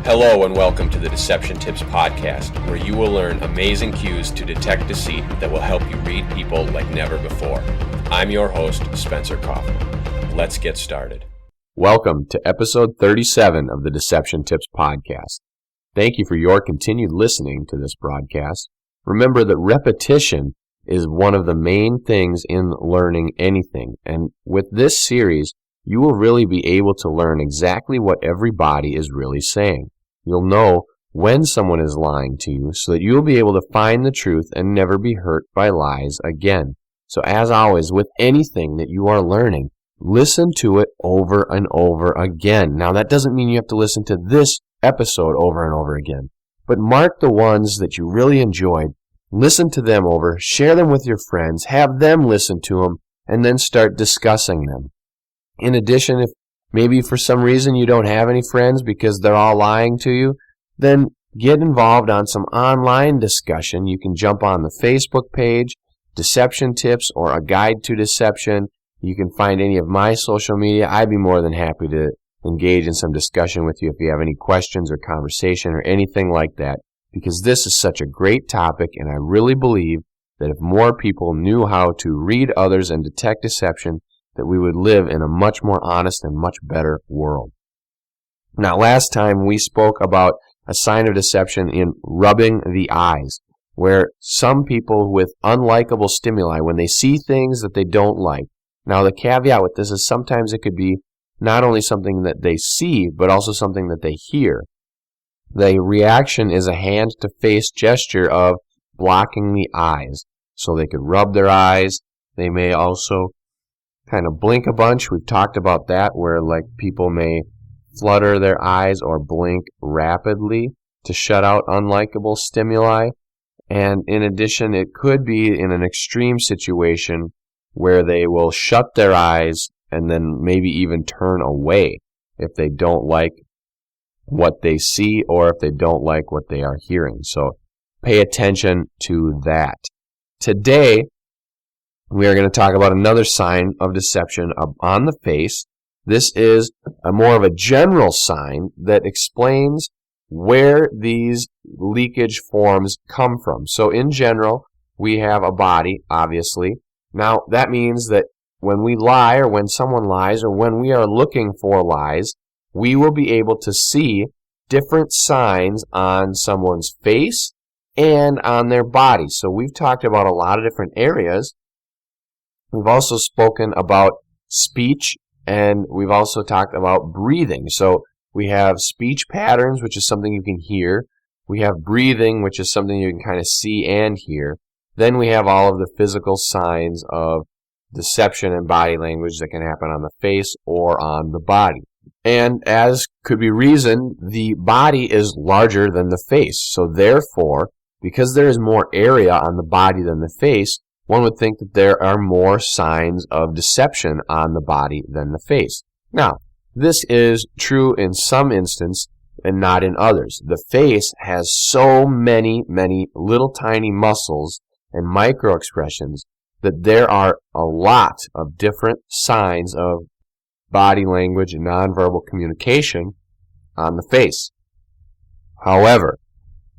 Hello and welcome to the Deception Tips podcast, where you will learn amazing cues to detect deceit that will help you read people like never before. I'm your host, Spencer Kaufman. Let's get started. Welcome to episode 37 of the Deception Tips podcast. Thank you for your continued listening to this broadcast. Remember that repetition is one of the main things in learning anything, and with this series, you will really be able to learn exactly what everybody is really saying. You'll know when someone is lying to you so that you'll be able to find the truth and never be hurt by lies again. So as always, with anything that you are learning, listen to it over and over again. Now that doesn't mean you have to listen to this episode over and over again, but mark the ones that you really enjoyed, listen to them over, share them with your friends, have them listen to them, and then start discussing them. In addition, if maybe for some reason you don't have any friends because they're all lying to you, then get involved on some online discussion. You can jump on the Facebook page, Deception Tips, or A Guide to Deception. You can find any of my social media. I'd be more than happy to engage in some discussion with you if you have any questions or conversation or anything like that, because this is such a great topic, and I really believe that if more people knew how to read others and detect deception, that we would live in a much more honest and much better world. Now, last time we spoke about a sign of deception in rubbing the eyes, where some people with unlikable stimuli, when they see things that they don't like. Now, the caveat with this is sometimes it could be not only something that they see, but also something that they hear. The reaction is a hand-to-face gesture of blocking the eyes. So they could rub their eyes. They may also kind of blink a bunch. We've talked about that, where like people may flutter their eyes or blink rapidly to shut out unlikable stimuli. And in addition, it could be in an extreme situation where they will shut their eyes and then maybe even turn away if they don't like what they see or if they don't like what they are hearing. So pay attention to that. Today, we are going to talk about another sign of deception on the face. This is more of a general sign that explains where these leakage forms come from. So in general, we have a body, obviously. Now, that means that when we lie or when someone lies or when we are looking for lies, we will be able to see different signs on someone's face and on their body. So we've talked about a lot of different areas. We've also spoken about speech, and we've also talked about breathing. So we have speech patterns, which is something you can hear. We have breathing, which is something you can kind of see and hear. Then we have all of the physical signs of deception and body language that can happen on the face or on the body. And as could be reasoned, the body is larger than the face. So therefore, because there is more area on the body than the face, one would think that there are more signs of deception on the body than the face. Now, this is true in some instances and not in others. The face has so many little tiny muscles and micro expressions that there are a lot of different signs of body language and nonverbal communication on the face. However,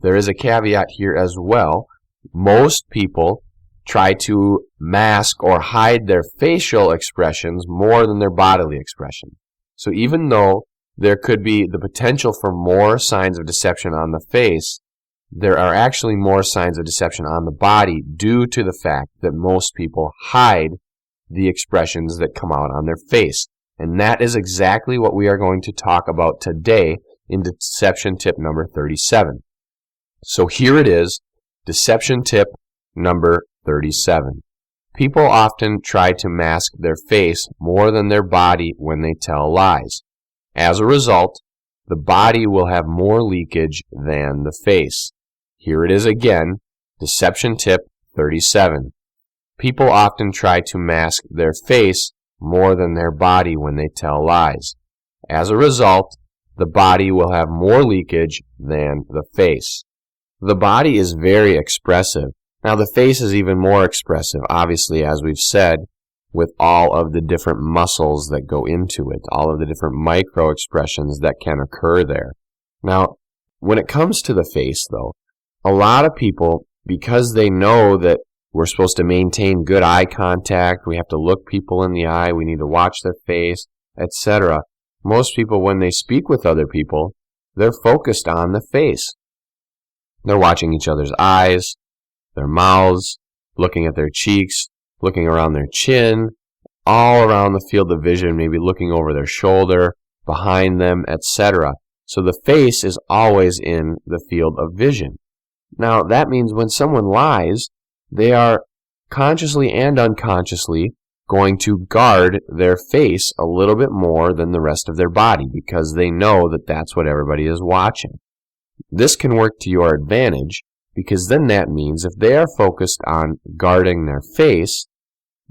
there is a caveat here as well. Most people try to mask or hide their facial expressions more than their bodily expression. So even though there could be the potential for more signs of deception on the face, there are actually more signs of deception on the body due to the fact that most people hide the expressions that come out on their face. And that is exactly what we are going to talk about today in Deception Tip number 37. So here it is, Deception Tip number 37. People often try to mask their face more than their body when they tell lies. As a result, the body will have more leakage than the face. Here it is again, Deception Tip 37. People often try to mask their face more than their body when they tell lies. As a result, the body will have more leakage than the face. The body is very expressive. Now, the face is even more expressive, obviously, as we've said, with all of the different muscles that go into it, all of the different micro expressions that can occur there. Now, when it comes to the face, though, a lot of people, because they know that we're supposed to maintain good eye contact, we have to look people in the eye, we need to watch their face, etc. Most people, when they speak with other people, they're focused on the face. They're watching each other's eyes, their mouths, looking at their cheeks, looking around their chin, all around the field of vision, maybe looking over their shoulder, behind them, etc. So the face is always in the field of vision. Now, that means when someone lies, they are consciously and unconsciously going to guard their face a little bit more than the rest of their body because they know that that's what everybody is watching. This can work to your advantage because then that means if they are focused on guarding their face,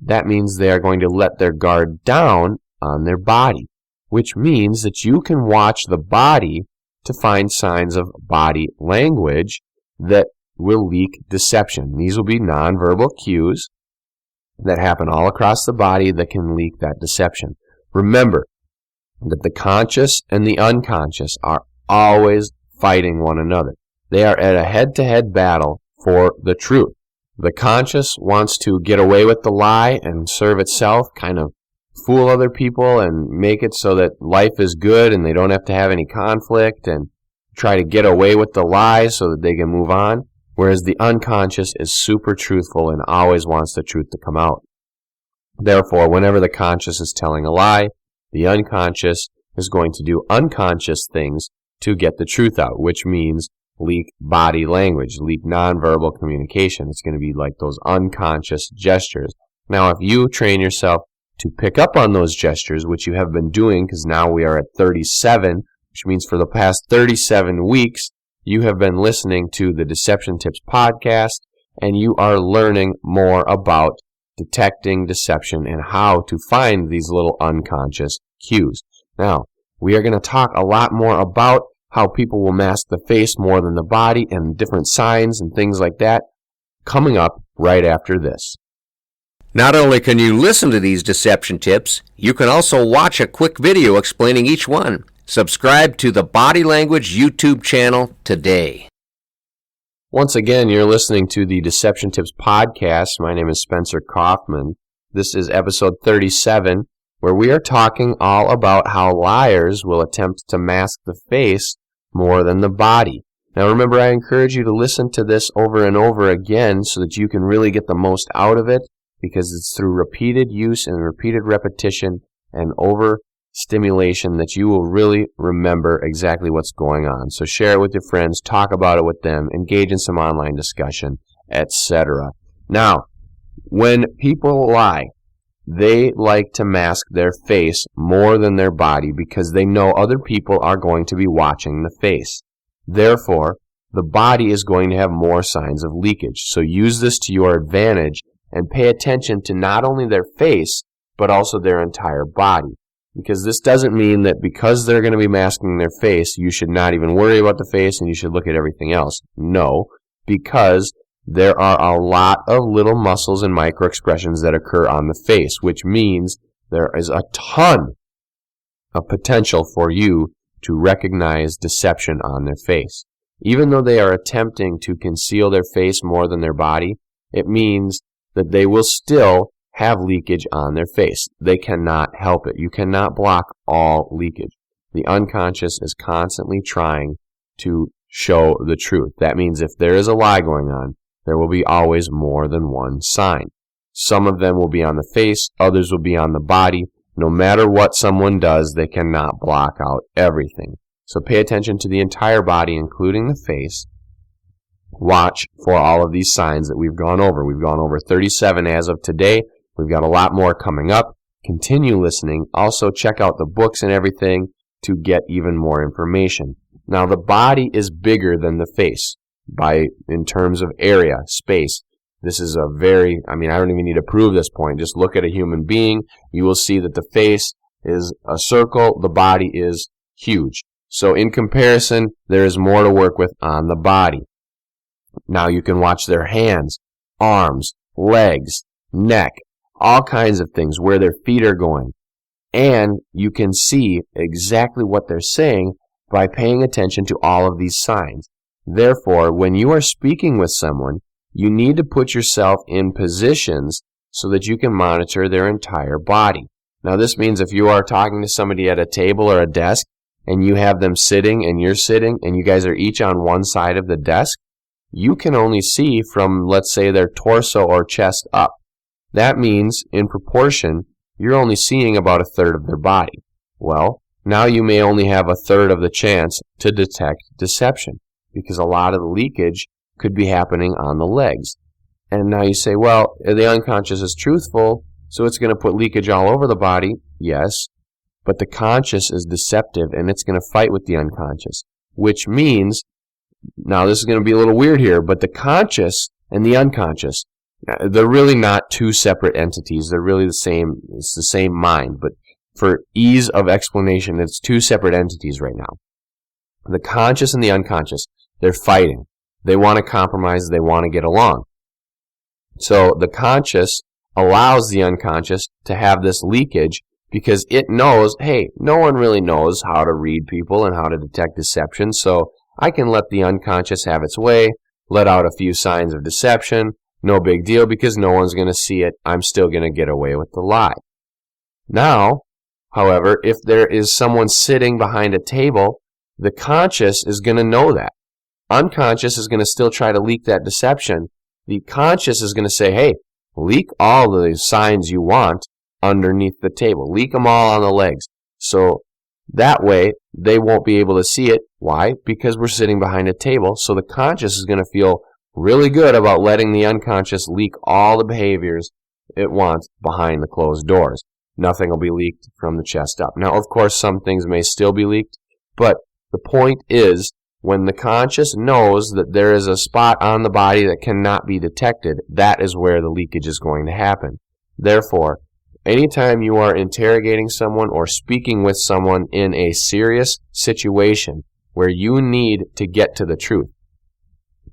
that means they are going to let their guard down on their body, which means that you can watch the body to find signs of body language that will leak deception. These will be nonverbal cues that happen all across the body that can leak that deception. Remember that the conscious and the unconscious are always fighting one another. They are at a head-to-head battle for the truth. The conscious wants to get away with the lie and serve itself, kind of fool other people and make it so that life is good and they don't have to have any conflict and try to get away with the lie so that they can move on. Whereas the unconscious is super truthful and always wants the truth to come out. Therefore, whenever the conscious is telling a lie, the unconscious is going to do unconscious things to get the truth out, which means leak body language, leak nonverbal communication. It's going to be like those unconscious gestures. Now, if you train yourself to pick up on those gestures, which you have been doing, because now we are at 37, which means for the past 37 weeks, you have been listening to the Deception Tips podcast, and you are learning more about detecting deception and how to find these little unconscious cues. Now, we are going to talk a lot more about how people will mask the face more than the body and different signs and things like that coming up right after this. Not only can you listen to these deception tips, you can also watch a quick video explaining each one. Subscribe to the Body Language YouTube channel today. Once again, you're listening to the Deception Tips podcast. My name is Spencer Kaufman. This is episode 37, where we are talking all about how liars will attempt to mask the face more than the body. Now remember, I encourage you to listen to this over and over again so that you can really get the most out of it, because it's through repeated use and repeated repetition and overstimulation that you will really remember exactly what's going on. So share it with your friends, talk about it with them, engage in some online discussion, etc. Now, when people lie, they like to mask their face more than their body because they know other people are going to be watching the face. Therefore, the body is going to have more signs of leakage. So use this to your advantage and pay attention to not only their face, but also their entire body. Because this doesn't mean that because they're going to be masking their face, you should not even worry about the face and you should look at everything else. No, because there are a lot of little muscles and microexpressions that occur on the face, which means there is a ton of potential for you to recognize deception on their face. Even though they are attempting to conceal their face more than their body, it means that they will still have leakage on their face. They cannot help it. You cannot block all leakage. The unconscious is constantly trying to show the truth. That means if there is a lie going on, there will be always more than one sign. Some of them will be on the face, others will be on the body. No matter what someone does, they cannot block out everything. So pay attention to the entire body, including the face. Watch for all of these signs that we've gone over. We've gone over 37 as of today. We've got a lot more coming up. Continue listening. Also, check out the books and everything to get even more information. Now, the body is bigger than the face in terms of area, space. This is I don't even need to prove this point. Just look at a human being. You will see that the face is a circle. The body is huge. So in comparison, there is more to work with on the body. Now you can watch their hands, arms, legs, neck, all kinds of things, where their feet are going. And you can see exactly what they're saying by paying attention to all of these signs. Therefore, when you are speaking with someone, you need to put yourself in positions so that you can monitor their entire body. Now, this means if you are talking to somebody at a table or a desk, and you have them sitting and you're sitting, and you guys are each on one side of the desk, you can only see from, let's say, their torso or chest up. That means, in proportion, you're only seeing about a third of their body. Well, now you may only have a third of the chance to detect deception, because a lot of the leakage could be happening on the legs. And now you say, well, the unconscious is truthful, so it's going to put leakage all over the body. Yes, but the conscious is deceptive, and it's going to fight with the unconscious, which means, now this is going to be a little weird here, but the conscious and the unconscious, they're really not two separate entities. They're really the same. It's the same mind, but for ease of explanation, it's two separate entities right now. The conscious and the unconscious, they're fighting. They want to compromise. They want to get along. So the conscious allows the unconscious to have this leakage because it knows, hey, no one really knows how to read people and how to detect deception, so I can let the unconscious have its way, let out a few signs of deception, no big deal because no one's going to see it. I'm still going to get away with the lie. Now, however, if there is someone sitting behind a table, the conscious is going to know that. Unconscious is going to still try to leak that deception. The conscious is going to say, hey, leak all the signs you want underneath the table. Leak them all on the legs. So that way, they won't be able to see it. Why? Because we're sitting behind a table. So the conscious is going to feel really good about letting the unconscious leak all the behaviors it wants behind the closed doors. Nothing will be leaked from the chest up. Now, of course, some things may still be leaked, but the point is, when the conscious knows that there is a spot on the body that cannot be detected, that is where the leakage is going to happen. Therefore, anytime you are interrogating someone or speaking with someone in a serious situation where you need to get to the truth,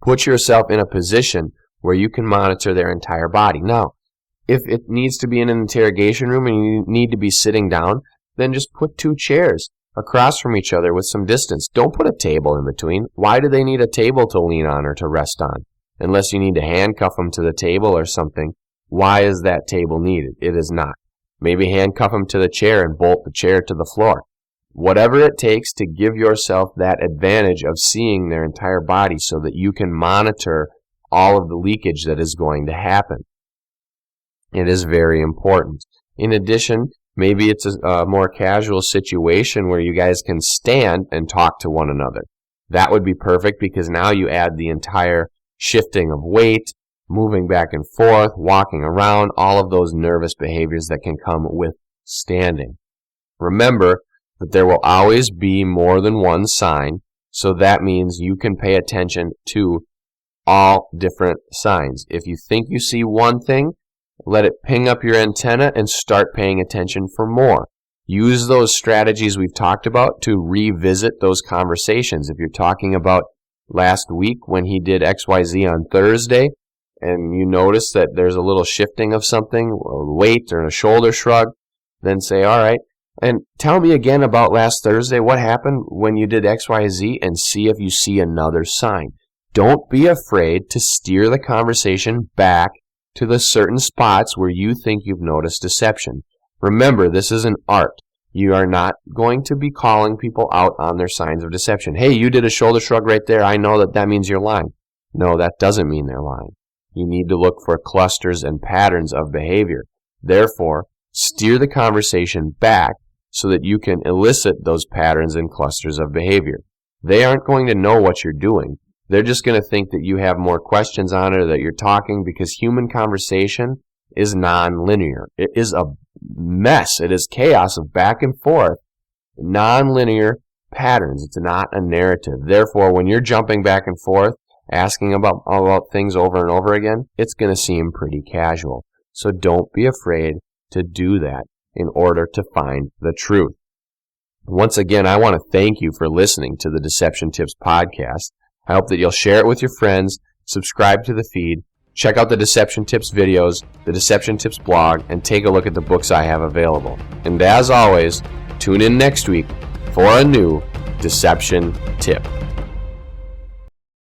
put yourself in a position where you can monitor their entire body. Now, if it needs to be in an interrogation room and you need to be sitting down, then just put two chairs across from each other with some distance. Don't put a table in between. Why do they need a table to lean on or to rest on? Unless you need to handcuff them to the table or something, why is that table needed? It is not. Maybe handcuff them to the chair and bolt the chair to the floor. Whatever it takes to give yourself that advantage of seeing their entire body so that you can monitor all of the leakage that is going to happen. It is very important. In addition, maybe it's a more casual situation where you guys can stand and talk to one another. That would be perfect because now you add the entire shifting of weight, moving back and forth, walking around, all of those nervous behaviors that can come with standing. Remember that there will always be more than one sign, so that means you can pay attention to all different signs. If you think you see one thing, let it ping up your antenna and start paying attention for more. Use those strategies we've talked about to revisit those conversations. If you're talking about last week when he did XYZ on Thursday, and you notice that there's a little shifting of something, a weight or a shoulder shrug, then say, all right, and tell me again about last Thursday, what happened when you did XYZ, and see if you see another sign. Don't be afraid to steer the conversation back to the certain spots where you think you've noticed deception. Remember, this is an art. You are not going to be calling people out on their signs of deception. Hey, you did a shoulder shrug right there. I know that means you're lying. No, that doesn't mean they're lying. You need to look for clusters and patterns of behavior. Therefore, steer the conversation back so that you can elicit those patterns and clusters of behavior. They aren't going to know what you're doing. They're just going to think that you have more questions on it or that you're talking, because human conversation is non-linear. It is a mess. It is chaos of back and forth, non-linear patterns. It's not a narrative. Therefore, when you're jumping back and forth, asking about things over and over again, it's going to seem pretty casual. So don't be afraid to do that in order to find the truth. Once again, I want to thank you for listening to the Deception Tips podcast. I hope that you'll share it with your friends, subscribe to the feed, check out the Deception Tips videos, the Deception Tips blog, and take a look at the books I have available. And as always, tune in next week for a new deception tip.